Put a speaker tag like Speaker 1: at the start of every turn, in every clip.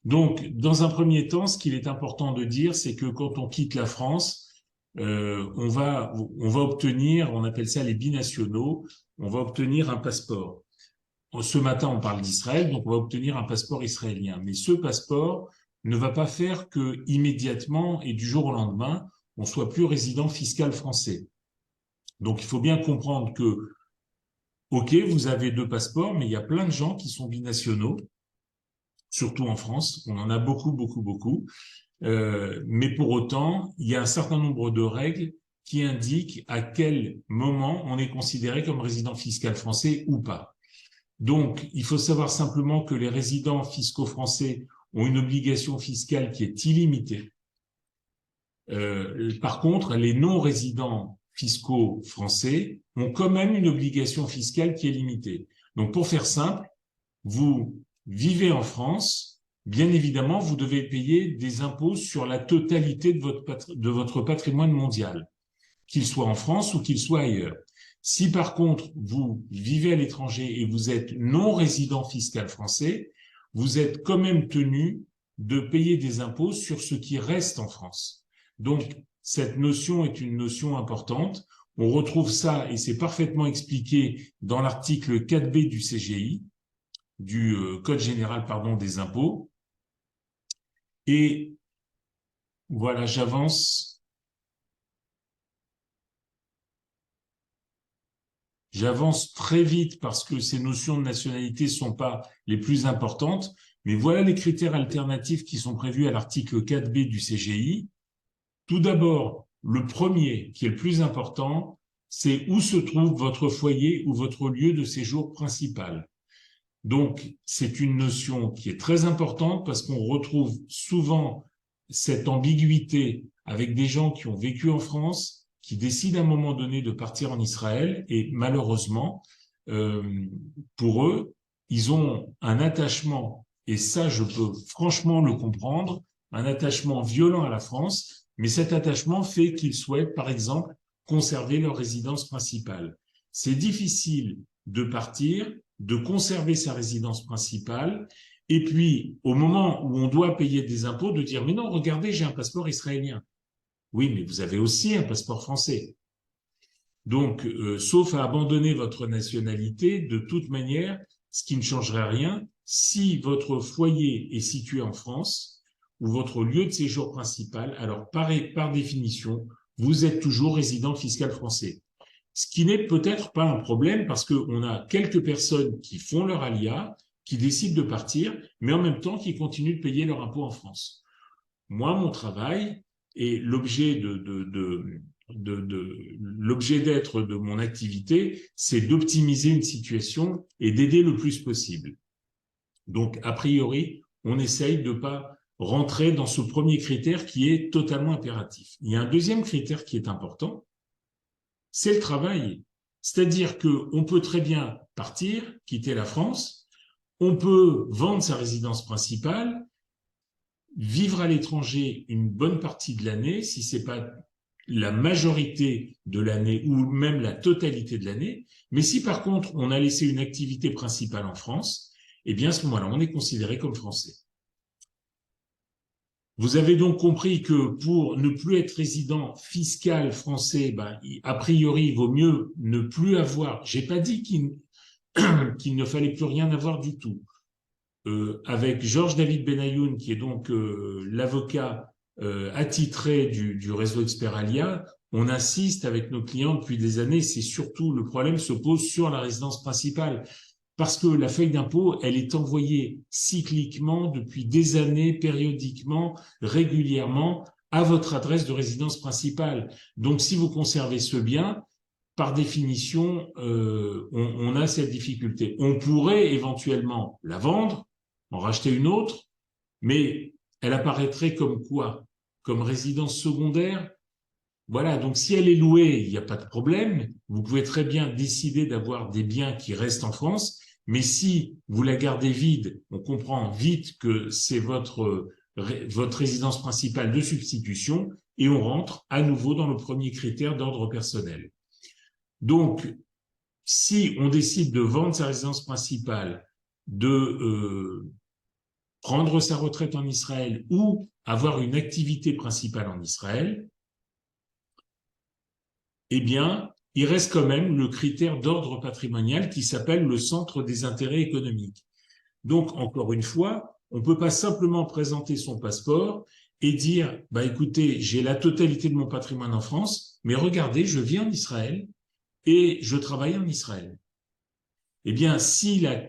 Speaker 1: Donc, dans un premier temps, ce qu'il est important de dire, c'est que quand on quitte la France, on va obtenir, on appelle ça les binationaux, on va obtenir un passeport. Ce matin, on parle d'Israël, donc on va obtenir un passeport israélien. Mais ce passeport ne va pas faire que immédiatement et du jour au lendemain, on soit plus résident fiscal français. Donc, il faut bien comprendre que, OK, vous avez deux passeports, mais il y a plein de gens qui sont binationaux, surtout en France. On en a beaucoup, beaucoup, beaucoup. Mais pour autant, il y a un certain nombre de règles qui indiquent à quel moment on est considéré comme résident fiscal français ou pas. Donc, il faut savoir simplement que les résidents fiscaux français ont une obligation fiscale qui est illimitée. Par contre, les non-résidents fiscaux français ont quand même une obligation fiscale qui est limitée. Donc, pour faire simple, vous vivez en France, bien évidemment, vous devez payer des impôts sur la totalité de votre patrimoine mondial, qu'il soit en France ou qu'il soit ailleurs. Si par contre, vous vivez à l'étranger et vous êtes non résident fiscal français, vous êtes quand même tenu de payer des impôts sur ce qui reste en France. Donc, cette notion est une notion importante. On retrouve ça, et c'est parfaitement expliqué dans l'article 4B du CGI, du Code général, des impôts. Et voilà, j'avance très vite parce que ces notions de nationalité sont pas les plus importantes, mais voilà les critères alternatifs qui sont prévus à l'article 4B du CGI. Tout d'abord, le premier, qui est le plus important, c'est où se trouve votre foyer ou votre lieu de séjour principal. Donc, c'est une notion qui est très importante parce qu'on retrouve souvent cette ambiguïté avec des gens qui ont vécu en France, qui décident à un moment donné de partir en Israël et malheureusement, pour eux, ils ont un attachement, et ça je peux franchement le comprendre, un attachement violent à la France, mais cet attachement fait qu'ils souhaitent, par exemple, conserver leur résidence principale. C'est difficile de partir, de conserver sa résidence principale, et puis au moment où on doit payer des impôts, de dire mais non, regardez, j'ai un passeport israélien. Oui, mais vous avez aussi un passeport français. Donc, sauf à abandonner votre nationalité, de toute manière, ce qui ne changerait rien, si votre foyer est situé en France ou votre lieu de séjour principal, alors par définition, vous êtes toujours résident fiscal français. Ce qui n'est peut-être pas un problème parce qu'on a quelques personnes qui font leur alia, qui décident de partir, mais en même temps qui continuent de payer leur impôt en France. Moi, mon travail et l'objet l'objet d'être de mon activité, c'est d'optimiser une situation et d'aider le plus possible. Donc, a priori, on essaye de ne pas rentrer dans ce premier critère qui est totalement impératif. Il y a un deuxième critère qui est important, c'est le travail. C'est-à-dire qu'on peut très bien partir, quitter la France, on peut vendre sa résidence principale, vivre à l'étranger une bonne partie de l'année, si ce n'est pas la majorité de l'année ou même la totalité de l'année. Mais si par contre on a laissé une activité principale en France, eh bien à ce moment-là, on est considéré comme français. Vous avez donc compris que pour ne plus être résident fiscal français, a priori, il vaut mieux ne plus avoir. J'ai pas dit qu'il ne fallait plus rien avoir du tout. Avec Georges David Benayoun, qui est donc l'avocat attitré du réseau Experalia, on insiste avec nos clients depuis des années, c'est surtout le problème se pose sur la résidence principale. Parce que la feuille d'impôt, elle est envoyée cycliquement depuis des années, périodiquement, régulièrement, à votre adresse de résidence principale. Donc, si vous conservez ce bien, par définition, on a cette difficulté. On pourrait éventuellement la vendre, en racheter une autre, mais elle apparaîtrait comme quoi? Comme résidence secondaire. Voilà, donc si elle est louée, il n'y a pas de problème. Vous pouvez très bien décider d'avoir des biens qui restent en France, mais si vous la gardez vide, on comprend vite que c'est votre résidence principale de substitution et on rentre à nouveau dans le premier critère d'ordre personnel. Donc, si on décide de vendre sa résidence principale, prendre sa retraite en Israël ou avoir une activité principale en Israël, eh bien, il reste quand même le critère d'ordre patrimonial qui s'appelle le centre des intérêts économiques. Donc, encore une fois, on ne peut pas simplement présenter son passeport et dire, bah, écoutez, j'ai la totalité de mon patrimoine en France, mais regardez, je vis en Israël et je travaille en Israël. Eh bien, si la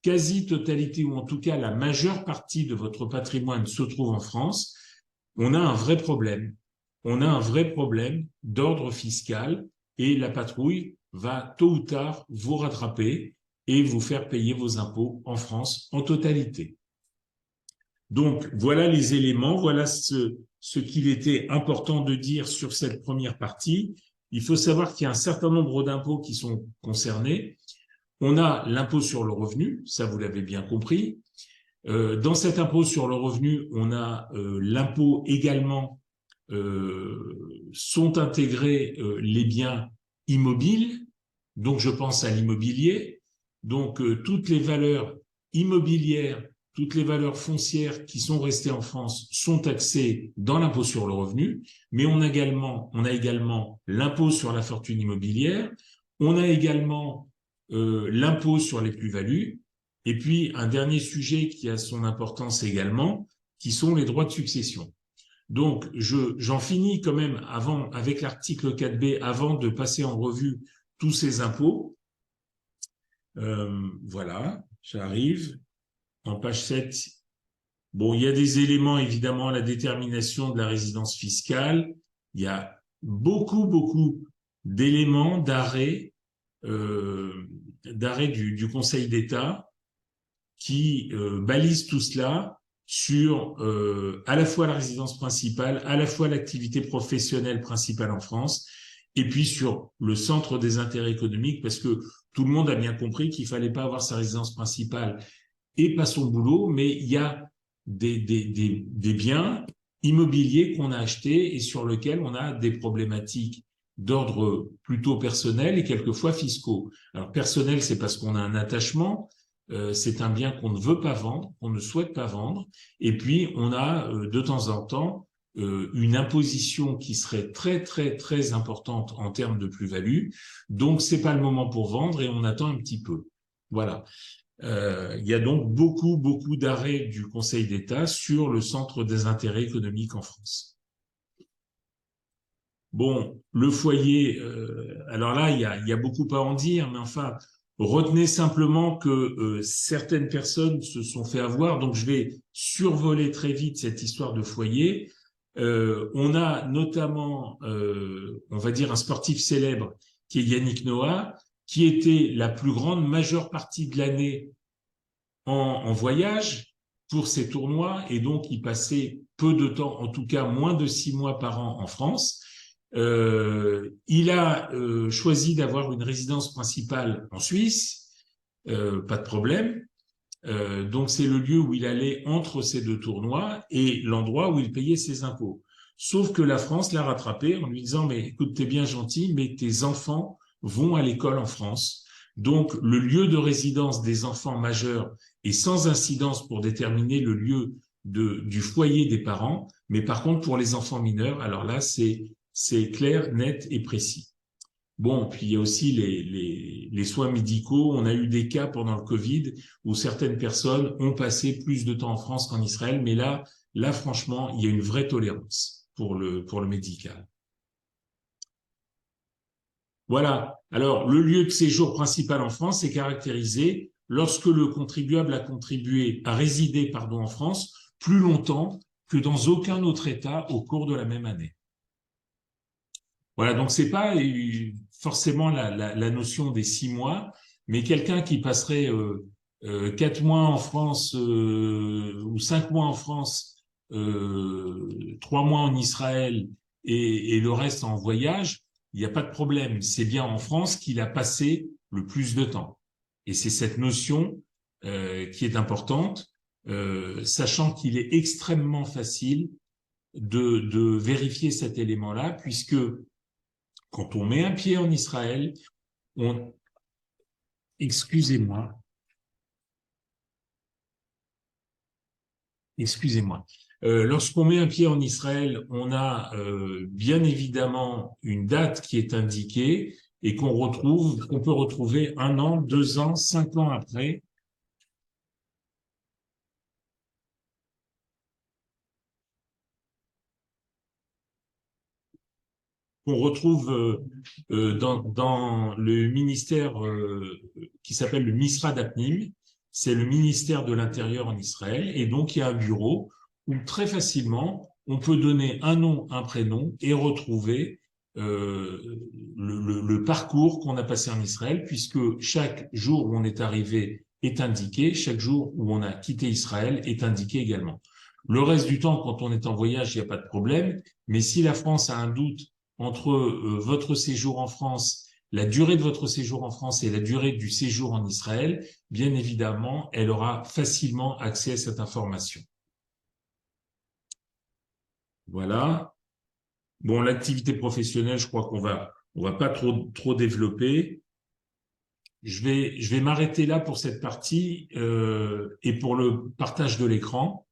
Speaker 1: quasi-totalité, ou en tout cas la majeure partie de votre patrimoine se trouve en France, on a un vrai problème. On a un vrai problème d'ordre fiscal et la patrouille va tôt ou tard vous rattraper et vous faire payer vos impôts en France en totalité. Donc, voilà les éléments, voilà ce qu'il était important de dire sur cette première partie. Il faut savoir qu'il y a un certain nombre d'impôts qui sont concernés. On a l'impôt sur le revenu, ça vous l'avez bien compris. Dans cet impôt sur le revenu, on a l'impôt également, sont intégrés les biens immobiles, donc je pense à l'immobilier, donc toutes les valeurs immobilières, toutes les valeurs foncières qui sont restées en France sont taxées dans l'impôt sur le revenu, mais on a également l'impôt sur la fortune immobilière, on a également l'impôt sur les plus-values, et puis un dernier sujet qui a son importance également, qui sont les droits de succession. Donc, j'en finis quand même avec l'article 4b, avant de passer en revue tous ces impôts. Voilà, j'arrive en page 7. Bon, il y a des éléments, évidemment, la détermination de la résidence fiscale. Il y a beaucoup d'éléments d'arrêt du Conseil d'État qui balisent tout cela sur à la fois la résidence principale, à la fois l'activité professionnelle principale en France, et puis sur le centre des intérêts économiques, parce que tout le monde a bien compris qu'il fallait pas avoir sa résidence principale et pas son boulot, mais il y a des biens immobiliers qu'on a achetés et sur lesquels on a des problématiques d'ordre plutôt personnel et quelquefois fiscaux. Alors personnel, c'est parce qu'on a un attachement, c'est un bien qu'on ne veut pas vendre, qu'on ne souhaite pas vendre, et puis on a de temps en temps une imposition qui serait très importante en termes de plus-value, donc c'est pas le moment pour vendre et on attend un petit peu. Voilà. Il y a donc beaucoup d'arrêts du Conseil d'État sur le centre des intérêts économiques en France. Bon, le foyer, alors là, il y a beaucoup à en dire, mais enfin, retenez simplement que certaines personnes se sont fait avoir, donc je vais survoler très vite cette histoire de foyer. On a notamment, on va dire, un sportif célèbre qui est Yannick Noah, qui était la plus grande majeure partie de l'année en voyage pour ces tournois, et donc il passait peu de temps, en tout cas moins de 6 mois par an en France. Il a choisi d'avoir une résidence principale en Suisse, pas de problème. Donc c'est le lieu où il allait entre ces deux tournois et l'endroit où il payait ses impôts. Sauf que la France l'a rattrapé en lui disant, mais écoute, t'es bien gentil, mais tes enfants vont à l'école en France. Donc le lieu de résidence des enfants majeurs est sans incidence pour déterminer le lieu du foyer des parents, mais par contre pour les enfants mineurs, alors là c'est clair, net et précis. Bon, puis il y a aussi les soins médicaux. On a eu des cas pendant le Covid où certaines personnes ont passé plus de temps en France qu'en Israël, mais là franchement, il y a une vraie tolérance pour le médical. Voilà. Alors, le lieu de séjour principal en France est caractérisé lorsque le contribuable a résidé, en France plus longtemps que dans aucun autre État au cours de la même année. Voilà, donc c'est pas forcément la notion des 6 mois, mais quelqu'un qui passerait 4 mois en France ou 5 mois en France, 3 mois en Israël et le reste en voyage, il n'y a pas de problème. C'est bien en France qu'il a passé le plus de temps. Et c'est cette notion qui est importante, sachant qu'il est extrêmement facile de vérifier cet élément-là, puisque quand on met un pied en Israël, excusez-moi, excusez-moi. Lorsqu'on met un pied en Israël, on a bien évidemment une date qui est indiquée et qu'on peut retrouver 1 an, 2 ans, 5 ans après. Qu'on retrouve dans le ministère qui s'appelle le Misrad Apnim. C'est le ministère de l'Intérieur en Israël. Et donc, il y a un bureau où très facilement, on peut donner un nom, un prénom et retrouver le parcours qu'on a passé en Israël, puisque chaque jour où on est arrivé est indiqué, chaque jour où on a quitté Israël est indiqué également. Le reste du temps, quand on est en voyage, il n'y a pas de problème. Mais si la France a un doute entre votre séjour en France, la durée de votre séjour en France et la durée du séjour en Israël, bien évidemment, elle aura facilement accès à cette information. Voilà. Bon, l'activité professionnelle, je crois on va pas trop développer. Je vais m'arrêter là pour cette partie et pour le partage de l'écran.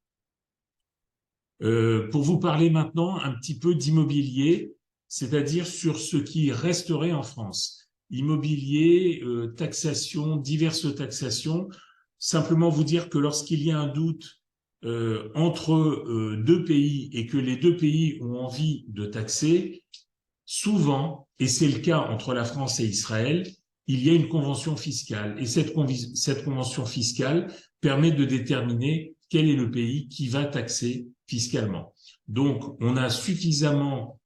Speaker 1: Pour vous parler maintenant un petit peu d'immobilier, c'est-à-dire sur ce qui resterait en France. Immobilier, taxation, diverses taxations. Simplement vous dire que lorsqu'il y a un doute entre deux pays et que les deux pays ont envie de taxer, souvent, et c'est le cas entre la France et Israël, il y a une convention fiscale. Et cette convention fiscale permet de déterminer quel est le pays qui va taxer fiscalement. Donc, on a suffisamment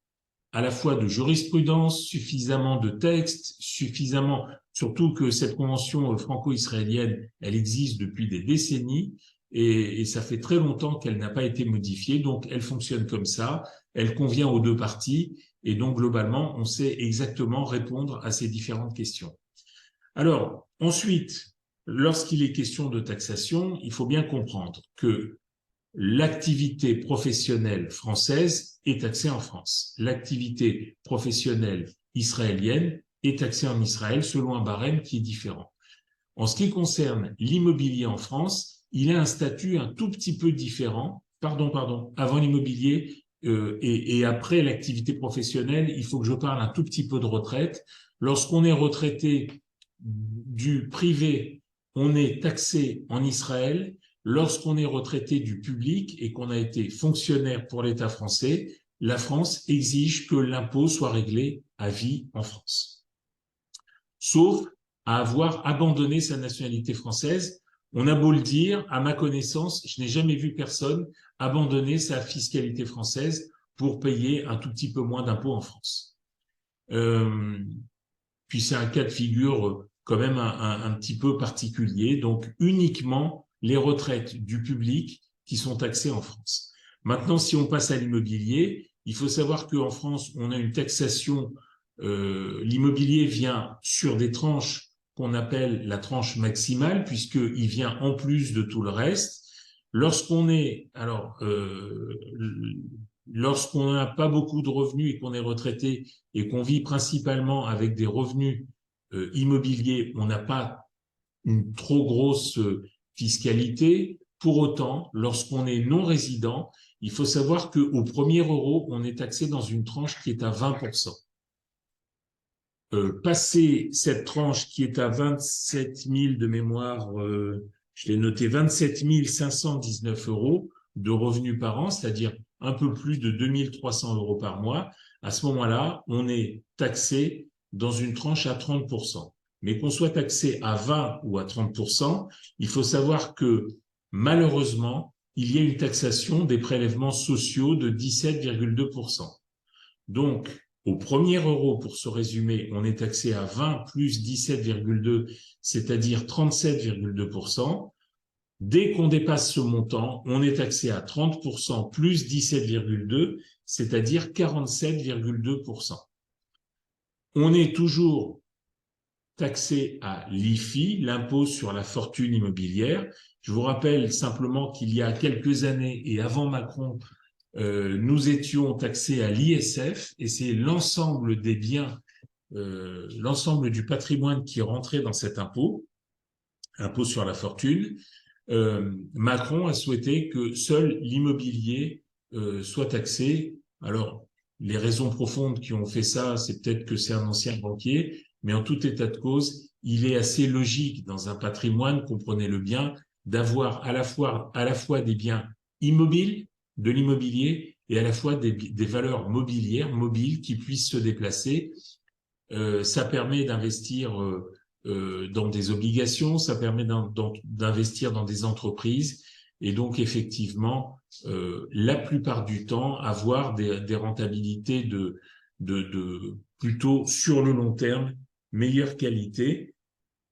Speaker 1: à la fois de jurisprudence, suffisamment de textes, suffisamment, surtout que cette convention franco-israélienne, elle existe depuis des décennies et ça fait très longtemps qu'elle n'a pas été modifiée. Donc, elle fonctionne comme ça, elle convient aux deux parties et donc, globalement, on sait exactement répondre à ces différentes questions. Alors, ensuite, lorsqu'il est question de taxation, il faut bien comprendre que l'activité professionnelle française est taxée en France. L'activité professionnelle israélienne est taxée en Israël selon un barème qui est différent. En ce qui concerne l'immobilier en France, il a un statut un tout petit peu différent. Avant l'immobilier et après l'activité professionnelle, il faut que je parle un tout petit peu de retraite. Lorsqu'on est retraité du privé, on est taxé en Israël. Lorsqu'on est retraité du public et qu'on a été fonctionnaire pour l'État français, la France exige que l'impôt soit réglé à vie en France. Sauf à avoir abandonné sa nationalité française. On a beau le dire, à ma connaissance, je n'ai jamais vu personne abandonner sa fiscalité française pour payer un tout petit peu moins d'impôts en France. Puis c'est un cas de figure quand même un petit peu particulier, donc uniquement les retraites du public qui sont taxées en France. Maintenant, si on passe à l'immobilier, il faut savoir qu'en France, on a une taxation, l'immobilier vient sur des tranches qu'on appelle la tranche maximale, puisqu'il vient en plus de tout le reste. Lorsqu'on n'a pas beaucoup de revenus et qu'on est retraité et qu'on vit principalement avec des revenus immobiliers, on n'a pas une trop grosse fiscalité. Pour autant, lorsqu'on est non résident, il faut savoir qu'au premier euro, on est taxé dans une tranche qui est à 20%. Passer cette tranche qui est à 27 000 de mémoire, je l'ai noté 27 519 euros de revenus par an, c'est-à-dire un peu plus de 2 300 euros par mois, à ce moment-là, on est taxé dans une tranche à 30%. Mais qu'on soit taxé à 20 ou à 30%, il faut savoir que malheureusement, il y a une taxation des prélèvements sociaux de 17,2%. Donc, au premier euro, pour se résumer, on est taxé à 20 plus 17,2, c'est-à-dire 37,2%. Dès qu'on dépasse ce montant, on est taxé à 30% plus 17,2, c'est-à-dire 47,2%. On est toujours taxé à l'IFI, l'impôt sur la fortune immobilière. Je vous rappelle simplement qu'il y a quelques années et avant Macron, nous étions taxés à l'ISF et c'est l'ensemble des biens, l'ensemble du patrimoine qui rentrait dans cet impôt sur la fortune. Macron a souhaité que seul l'immobilier soit taxé. Alors, les raisons profondes qui ont fait ça, c'est peut-être que c'est un ancien banquier, mais en tout état de cause, il est assez logique dans un patrimoine, comprenez-le bien, d'avoir à la fois des biens immobiles, de l'immobilier, et à la fois des valeurs mobilières, mobiles, qui puissent se déplacer. Ça permet d'investir dans des obligations, ça permet d'investir dans des entreprises, et donc effectivement, la plupart du temps, avoir des rentabilités de plutôt sur le long terme, meilleure qualité,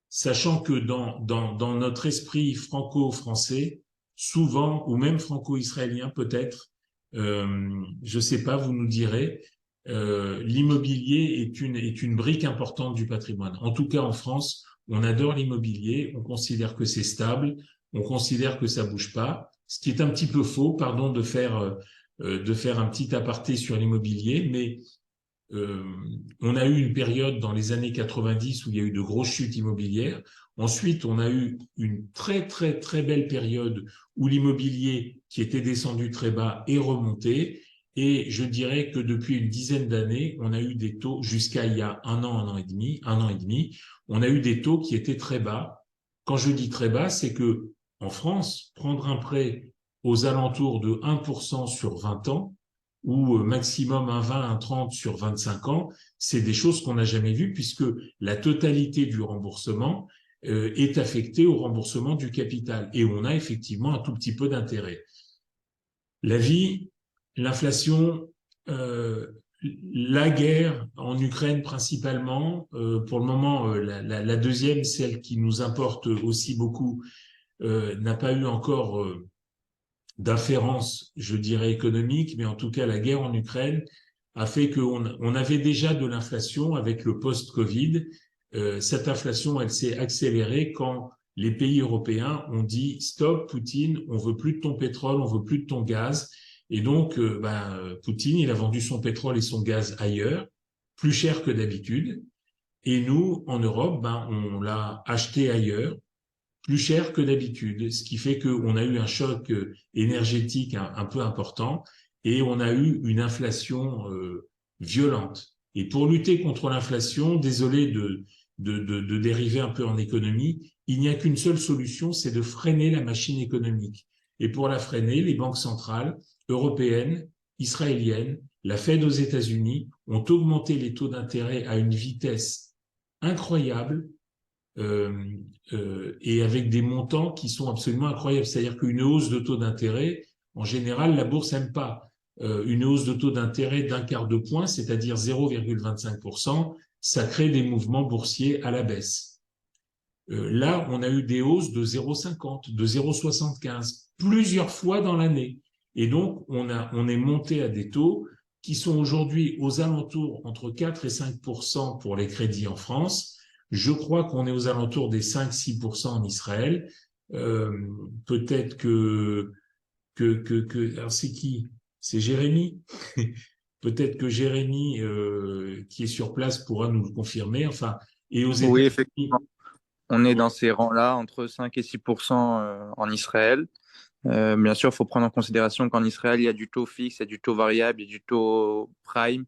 Speaker 1: sachant que dans notre esprit franco-français, souvent, ou même franco-israélien peut-être, je sais pas, vous nous direz, l'immobilier est une brique importante du patrimoine. En tout cas, en France, on adore l'immobilier, on considère que c'est stable, on considère que ça bouge pas, ce qui est un petit peu faux, pardon de faire un petit aparté sur l'immobilier, mais euh, on a eu une période dans les années 90 où il y a eu de grosses chutes immobilières. Ensuite, on a eu une très, très, très belle période où l'immobilier qui était descendu très bas est remonté. Et je dirais que depuis une dizaine d'années, on a eu des taux, jusqu'à il y a un an et demi, on a eu des taux qui étaient très bas. Quand je dis très bas, c'est que en France, prendre un prêt aux alentours de 1% sur 20 ans, ou maximum un 20, un 30 sur 25 ans, c'est des choses qu'on n'a jamais vues puisque la totalité du remboursement est affectée au remboursement du capital et on a effectivement un tout petit peu d'intérêt. La vie, l'inflation, la guerre en Ukraine principalement, pour le moment la deuxième, celle qui nous importe aussi beaucoup, n'a pas eu encore d'inférence, je dirais, économique, mais en tout cas, la guerre en Ukraine a fait qu'on avait déjà de l'inflation avec le post-Covid. Cette inflation, elle s'est accélérée quand les pays européens ont dit stop, Poutine, on veut plus de ton pétrole, on veut plus de ton gaz. Et donc, Poutine, il a vendu son pétrole et son gaz ailleurs, plus cher que d'habitude. Et nous, en Europe, on l'a acheté ailleurs, plus cher que d'habitude, ce qui fait qu'on a eu un choc énergétique un peu important et on a eu une inflation violente. Et pour lutter contre l'inflation, désolé de dériver un peu en économie, il n'y a qu'une seule solution, c'est de freiner la machine économique. Et pour la freiner, les banques centrales européennes, israéliennes, la Fed aux États-Unis ont augmenté les taux d'intérêt à une vitesse incroyable, euh, et avec des montants qui sont absolument incroyables. C'est-à-dire qu'une hausse de taux d'intérêt, en général, la bourse n'aime pas. Une hausse de taux d'intérêt d'un quart de point, c'est-à-dire 0,25%, ça crée des mouvements boursiers à la baisse. Là, on a eu des hausses de 0,50, de 0,75, plusieurs fois dans l'année. Et donc, on est monté à des taux qui sont aujourd'hui aux alentours entre 4 et 5% pour les crédits en France. Je crois qu'on est aux alentours des 5-6% en Israël. Peut-être alors c'est qui? C'est Jérémy? Peut-être que Jérémy, qui est sur place, pourra nous le confirmer. Enfin, et aux
Speaker 2: Oui,
Speaker 1: États-Unis,
Speaker 2: effectivement. On est dans ces rangs-là, entre 5 et 6% en Israël. Bien sûr, il faut prendre en considération qu'en Israël, il y a du taux fixe, il y a du taux variable, il y a du taux prime.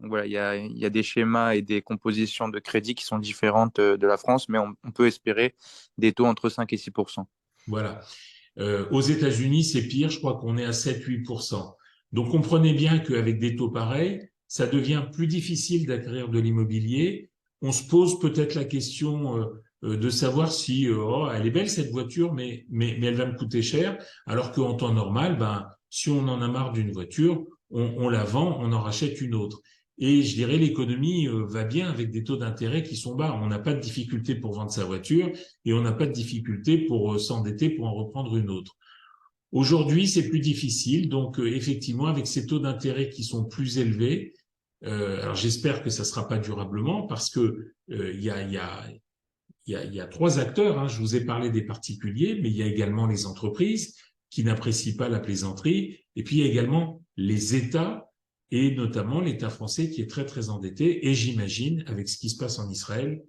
Speaker 2: Donc voilà, il y a des schémas et des compositions de crédit qui sont différentes de la France, mais on peut espérer des taux entre 5 et 6%.
Speaker 1: voilà. Aux États-Unis, c'est pire, je crois qu'on est à 7-8%. Donc comprenez bien qu'avec des taux pareils, ça devient plus difficile d'acquérir de l'immobilier. On se pose peut-être la question de savoir si oh, elle est belle cette voiture, mais elle va me coûter cher, alors qu'en temps normal, si on en a marre d'une voiture, on la vend, on en rachète une autre. Et je dirais l'économie va bien avec des taux d'intérêt qui sont bas. On n'a pas de difficulté pour vendre sa voiture et on n'a pas de difficulté pour s'endetter pour en reprendre une autre. Aujourd'hui, c'est plus difficile. Donc, effectivement, avec ces taux d'intérêt qui sont plus élevés, alors j'espère que ça ne sera pas durablement parce que il y a trois acteurs. Hein. Je vous ai parlé des particuliers, mais il y a également les entreprises qui n'apprécient pas la plaisanterie. Et puis, il y a également les États et notamment l'État français qui est très, très endetté. Et j'imagine, avec ce qui se passe en Israël,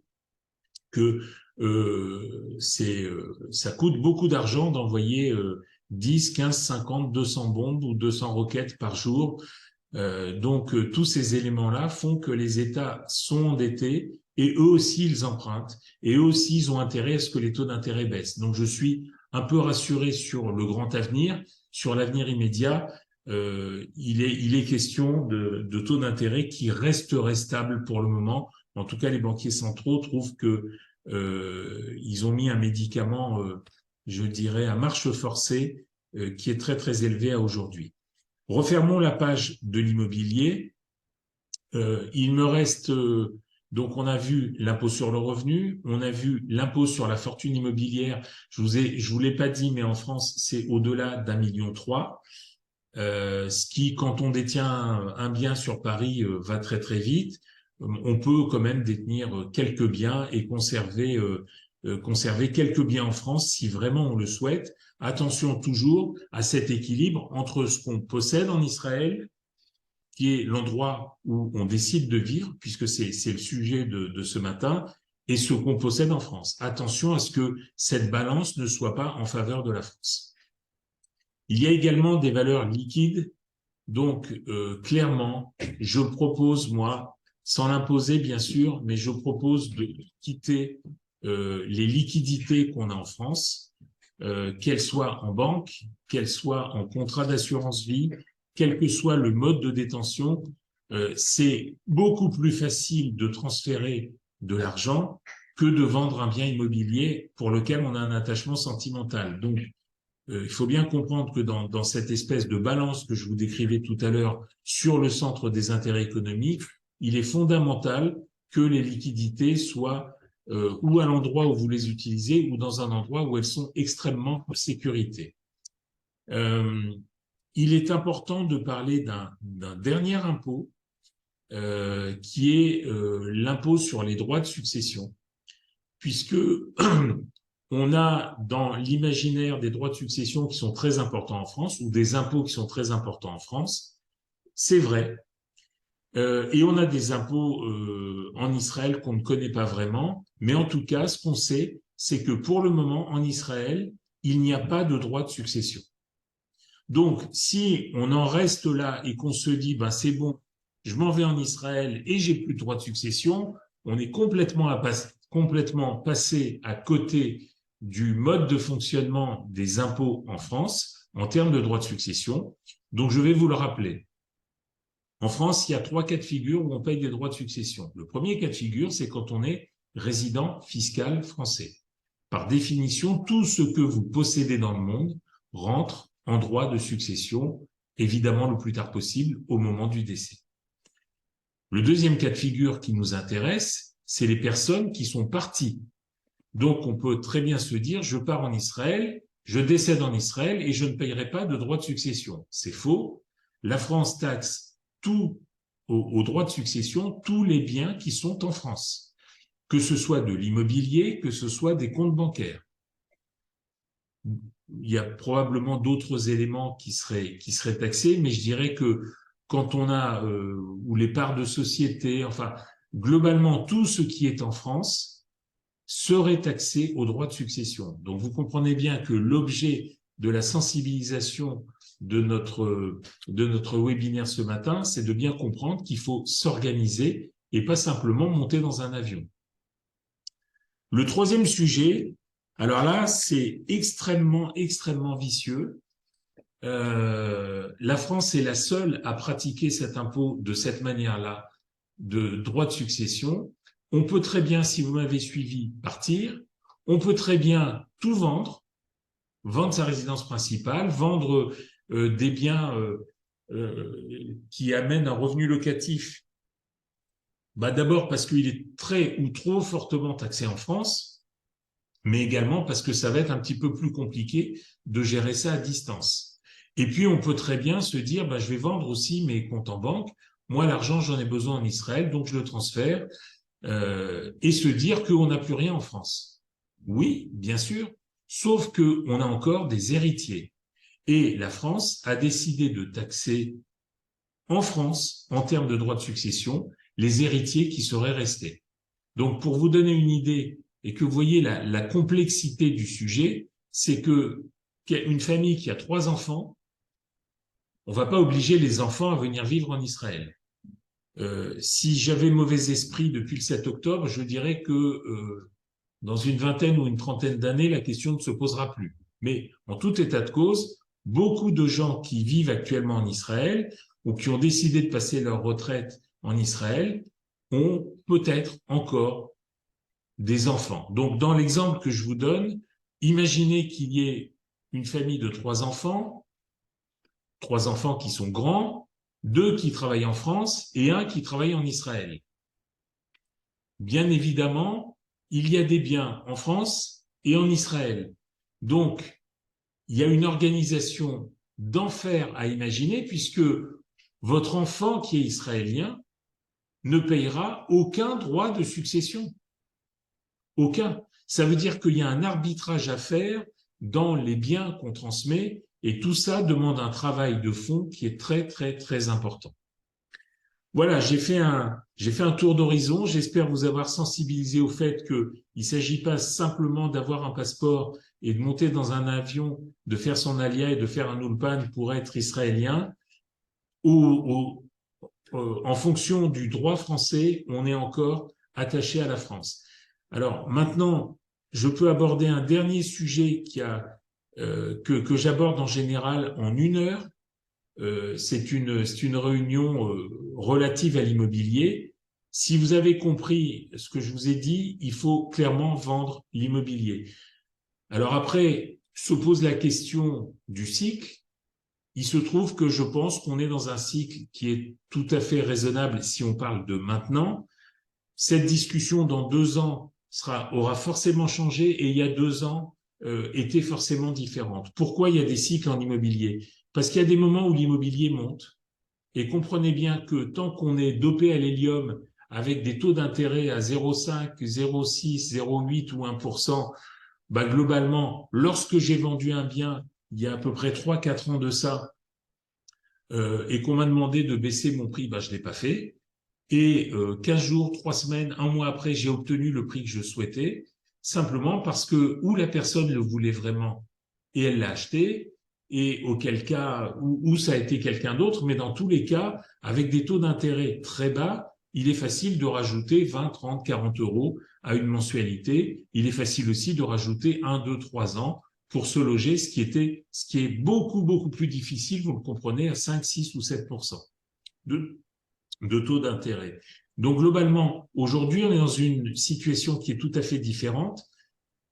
Speaker 1: que ça coûte beaucoup d'argent d'envoyer 10, 15, 50, 200 bombes ou 200 roquettes par jour. Donc, tous ces éléments-là font que les États sont endettés et eux aussi, ils empruntent. Et eux aussi, ils ont intérêt à ce que les taux d'intérêt baissent. Donc, je suis un peu rassuré sur le grand avenir. Sur l'avenir immédiat, il est question de taux d'intérêt qui resteraient stables pour le moment. En tout cas, les banquiers centraux trouvent que ils ont mis un médicament, je dirais, à marche forcée, qui est très, très élevé à aujourd'hui. Refermons la page de l'immobilier. Il me reste, donc on a vu l'impôt sur le revenu, on a vu l'impôt sur la fortune immobilière. Je vous l'ai pas dit, mais en France, c'est au-delà d'1,3 million. Ce qui, quand on détient un bien sur Paris, va très très vite. On peut quand même détenir quelques biens et conserver quelques biens en France si vraiment on le souhaite. Attention toujours à cet équilibre entre ce qu'on possède en Israël, qui est l'endroit où on décide de vivre, puisque c'est le sujet de ce matin, et ce qu'on possède en France. Attention à ce que cette balance ne soit pas en faveur de la France. Il y a également des valeurs liquides. Donc, clairement, je propose, moi, sans l'imposer bien sûr, mais je propose de quitter les liquidités qu'on a en France, qu'elles soient en banque, qu'elles soient en contrat d'assurance vie, quel que soit le mode de détention. C'est beaucoup plus facile de transférer de l'argent que de vendre un bien immobilier pour lequel on a un attachement sentimental. Donc, il faut bien comprendre que dans cette espèce de balance que je vous décrivais tout à l'heure sur le centre des intérêts économiques, il est fondamental que les liquidités soient ou à l'endroit où vous les utilisez ou dans un endroit où elles sont extrêmement en sécurité. Il est important de parler d'un dernier impôt qui est l'impôt sur les droits de succession, puisque on a dans l'imaginaire des droits de succession qui sont très importants en France, ou des impôts qui sont très importants en France. C'est vrai. Et on a des impôts en Israël qu'on ne connaît pas vraiment, mais en tout cas, ce qu'on sait, c'est que pour le moment, en Israël, il n'y a pas de droit de succession. Donc, si on en reste là et qu'on se dit, ben c'est bon, je m'en vais en Israël et j'ai plus de droit de succession, on est complètement passé à côté du mode de fonctionnement des impôts en France en termes de droit de succession. Donc, je vais vous le rappeler. En France, il y a 3 cas de figure où on paye des droits de succession. Le premier cas de figure, c'est quand on est résident fiscal français. Par définition, tout ce que vous possédez dans le monde rentre en droit de succession, évidemment le plus tard possible, au moment du décès. Le deuxième cas de figure qui nous intéresse, c'est les personnes qui sont parties. Donc, on peut très bien se dire, je pars en Israël, je décède en Israël et je ne payerai pas de droit de succession. C'est faux. La France taxe tout au droit de succession tous les biens qui sont en France, que ce soit de l'immobilier, que ce soit des comptes bancaires. Il y a probablement d'autres éléments qui seraient taxés, mais je dirais que quand on a ou les parts de société, enfin globalement tout ce qui est en France serait taxé au droit de succession. Donc vous comprenez bien que l'objet de la sensibilisation de notre webinaire ce matin, c'est de bien comprendre qu'il faut s'organiser et pas simplement monter dans un avion. Le troisième sujet, alors là, c'est extrêmement vicieux. La France est la seule à pratiquer cet impôt de cette manière-là, de droit de succession. On peut très bien, si vous m'avez suivi, partir. On peut très bien tout vendre sa résidence principale, vendre des biens qui amènent un revenu locatif. D'abord parce qu'il est très ou trop fortement taxé en France, mais également parce que ça va être un petit peu plus compliqué de gérer ça à distance. Et puis, on peut très bien se dire, je vais vendre aussi mes comptes en banque. Moi, l'argent, j'en ai besoin en Israël, donc je le transfère, et se dire qu'on n'a plus rien en France. Oui, bien sûr, sauf qu'on a encore des héritiers. Et la France a décidé de taxer en France, en termes de droit de succession, les héritiers qui seraient restés. Donc, pour vous donner une idée, et que vous voyez la complexité du sujet, c'est que une famille qui a 3 enfants, on ne va pas obliger les enfants à venir vivre en Israël. Si j'avais mauvais esprit depuis le 7 octobre, je dirais que dans une vingtaine ou une trentaine d'années, la question ne se posera plus. Mais en tout état de cause, beaucoup de gens qui vivent actuellement en Israël ou qui ont décidé de passer leur retraite en Israël ont peut-être encore des enfants. Donc, dans l'exemple que je vous donne, imaginez qu'il y ait une famille de 3 enfants qui sont grands, 2 qui travaillent en France et 1 qui travaille en Israël. Bien évidemment, il y a des biens en France et en Israël. Donc, il y a une organisation d'enfer à imaginer puisque votre enfant qui est israélien ne payera aucun droit de succession. Aucun. Ça veut dire qu'il y a un arbitrage à faire dans les biens qu'on transmet et tout ça demande un travail de fond qui est très, très, très important. Voilà, j'ai fait un tour d'horizon. J'espère vous avoir sensibilisé au fait qu'il ne s'agit pas simplement d'avoir un passeport et de monter dans un avion, de faire son alia et de faire un ulpan pour être israélien. En fonction du droit français, on est encore attaché à la France. Alors maintenant, je peux aborder un dernier sujet que j'aborde en général en 1 heure. C'est une réunion relative à l'immobilier. Si vous avez compris ce que je vous ai dit, il faut clairement vendre l'immobilier. Alors après, se pose la question du cycle. Il se trouve que je pense qu'on est dans un cycle qui est tout à fait raisonnable si on parle de maintenant. Cette discussion dans 2 ans aura forcément changé et il y a 2 ans était forcément différente. Pourquoi il y a des cycles en immobilier ? Parce qu'il y a des moments où l'immobilier monte et comprenez bien que tant qu'on est dopé à l'hélium avec des taux d'intérêt à 0,5, 0,6, 0,8 ou 1%, globalement, lorsque j'ai vendu un bien il y a à peu près 3-4 ans de ça et qu'on m'a demandé de baisser mon prix, je ne l'ai pas fait. Et 15 jours, 3 semaines, 1 mois après, j'ai obtenu le prix que je souhaitais, simplement parce que ou la personne le voulait vraiment et elle l'a acheté, et auquel cas, ou ça a été quelqu'un d'autre, mais dans tous les cas, avec des taux d'intérêt très bas, il est facile de rajouter 20, 30, 40 euros à une mensualité. Il est facile aussi de rajouter 1, 2, 3 ans pour se loger, ce qui est beaucoup, beaucoup plus difficile, vous le comprenez, à 5, 6 ou 7% de taux d'intérêt. Donc globalement, aujourd'hui, on est dans une situation qui est tout à fait différente.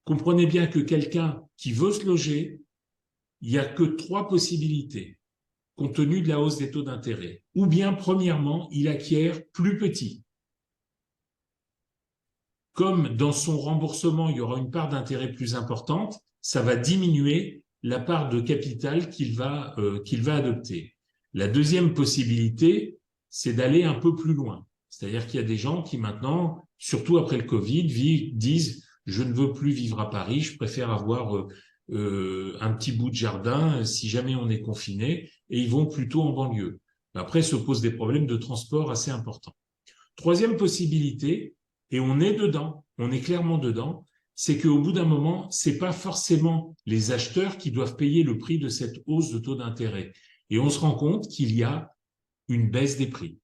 Speaker 1: Comprenez bien que quelqu'un qui veut se loger, il n'y a que 3 possibilités compte tenu de la hausse des taux d'intérêt. Ou bien, premièrement, il acquiert plus petit. Comme dans son remboursement, il y aura une part d'intérêt plus importante, ça va diminuer la part de capital qu'il va adopter. La deuxième possibilité, c'est d'aller un peu plus loin. C'est-à-dire qu'il y a des gens qui maintenant, surtout après le Covid, disent « je ne veux plus vivre à Paris, je préfère avoir un petit bout de jardin si jamais on est confiné » et ils vont plutôt en banlieue. Après, se posent des problèmes de transport assez importants. Troisième possibilité, et on est dedans, on est clairement dedans, c'est qu'au bout d'un moment, c'est pas forcément les acheteurs qui doivent payer le prix de cette hausse de taux d'intérêt. Et on se rend compte qu'il y a une baisse des prix.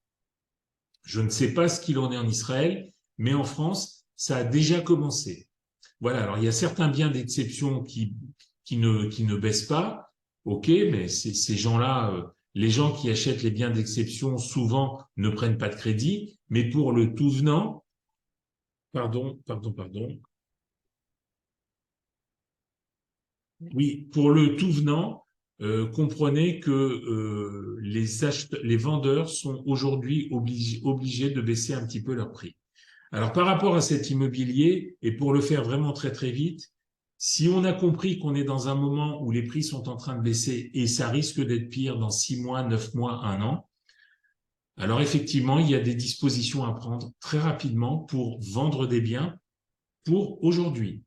Speaker 1: Je ne sais pas ce qu'il en est en Israël, mais en France, ça a déjà commencé. Voilà, alors il y a certains biens d'exception qui ne baissent pas, ok, mais ces gens-là, les gens qui achètent les biens d'exception, souvent ne prennent pas de crédit, mais pour le tout venant, pardon. Oui, pour le tout venant, comprenez que les vendeurs sont aujourd'hui obligés de baisser un petit peu leur prix. Alors, par rapport à cet immobilier, et pour le faire vraiment très très vite, si on a compris qu'on est dans un moment où les prix sont en train de baisser et ça risque d'être pire dans 6 mois, 9 mois, 1 an, alors effectivement, il y a des dispositions à prendre très rapidement pour vendre des biens pour aujourd'hui.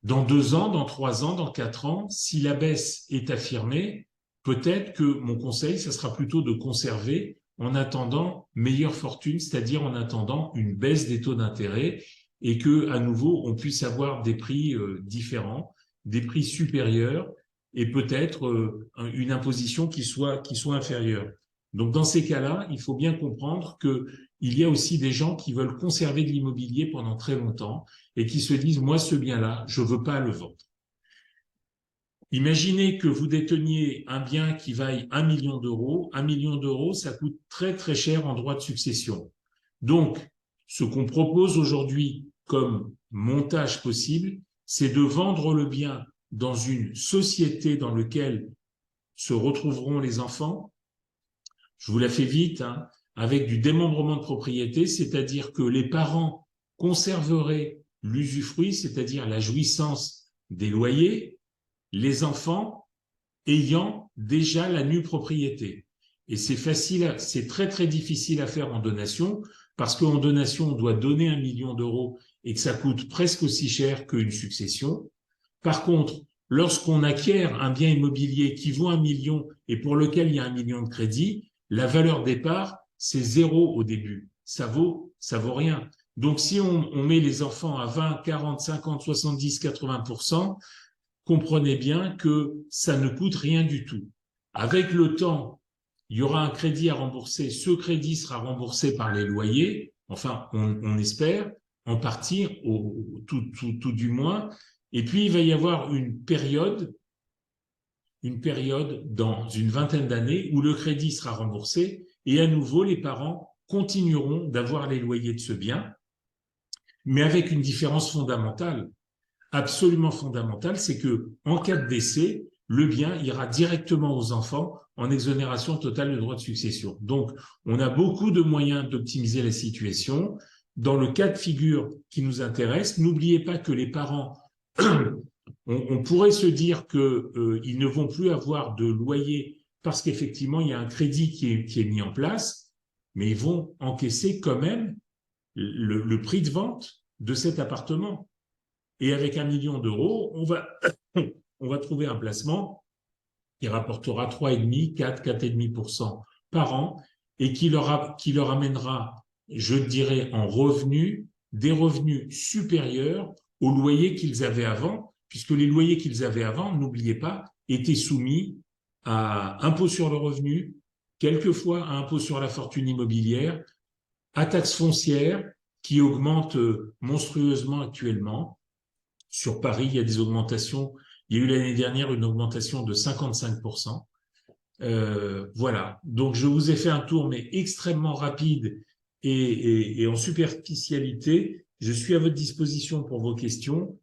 Speaker 1: Dans 2 ans, dans 3 ans, dans 4 ans, si la baisse est affirmée, peut-être que mon conseil, ça sera plutôt de conserver en attendant meilleure fortune, c'est-à-dire en attendant une baisse des taux d'intérêt. et que, à nouveau, on puisse avoir des prix différents, des prix supérieurs et peut-être une imposition qui soit inférieure. Donc, dans ces cas-là, il faut bien comprendre qu'il y a aussi des gens qui veulent conserver de l'immobilier pendant très longtemps et qui se disent, moi, ce bien-là, je ne veux pas le vendre. Imaginez que vous déteniez un bien qui vaille 1 million d'euros. 1 million d'euros, ça coûte très, très cher en droit de succession. Donc, ce qu'on propose aujourd'hui comme montage possible, c'est de vendre le bien dans une société dans laquelle se retrouveront les enfants. Je vous la fais vite, hein, avec du démembrement de propriété, c'est-à-dire que les parents conserveraient l'usufruit, c'est-à-dire la jouissance des loyers, les enfants ayant déjà la nue propriété. Et c'est très très difficile à faire en donation, parce qu'en donation, on doit donner 1 million d'euros et que ça coûte presque aussi cher qu'une succession. Par contre, lorsqu'on acquiert un bien immobilier qui vaut 1 million et pour lequel il y a 1 million de crédit, la valeur départ, c'est 0 au début. Ça vaut rien. Donc, si on met les enfants à 20, 40, 50, 70, 80%, comprenez bien que ça ne coûte rien du tout. Avec le temps, il y aura un crédit à rembourser. Ce crédit sera remboursé par les loyers, enfin, on espère, en partie, tout du moins. Et puis, il va y avoir une période dans une vingtaine d'années où le crédit sera remboursé et à nouveau, les parents continueront d'avoir les loyers de ce bien, mais avec une différence fondamentale, absolument fondamentale, c'est que en cas de décès, le bien ira directement aux enfants en exonération totale de droits de succession. Donc, on a beaucoup de moyens d'optimiser la situation. Dans le cas de figure qui nous intéresse, n'oubliez pas que les parents, on pourrait se dire qu'ils ne vont plus avoir de loyer parce qu'effectivement, il y a un crédit qui est mis en place, mais ils vont encaisser quand même le prix de vente de cet appartement. Et avec 1 million d'euros, on va trouver un placement qui rapportera 3,5, 4, 4,5% par an et qui leur amènera, je dirais, en revenus, des revenus supérieurs aux loyers qu'ils avaient avant, puisque les loyers qu'ils avaient avant, n'oubliez pas, étaient soumis à impôt sur le revenu, quelquefois à impôt sur la fortune immobilière, à taxes foncières qui augmentent monstrueusement actuellement. Sur Paris, il y a des augmentations. Il y a eu l'année dernière une augmentation de 55%. Voilà. Donc, je vous ai fait un tour, mais extrêmement rapide et en superficialité. Je suis à votre disposition pour vos questions.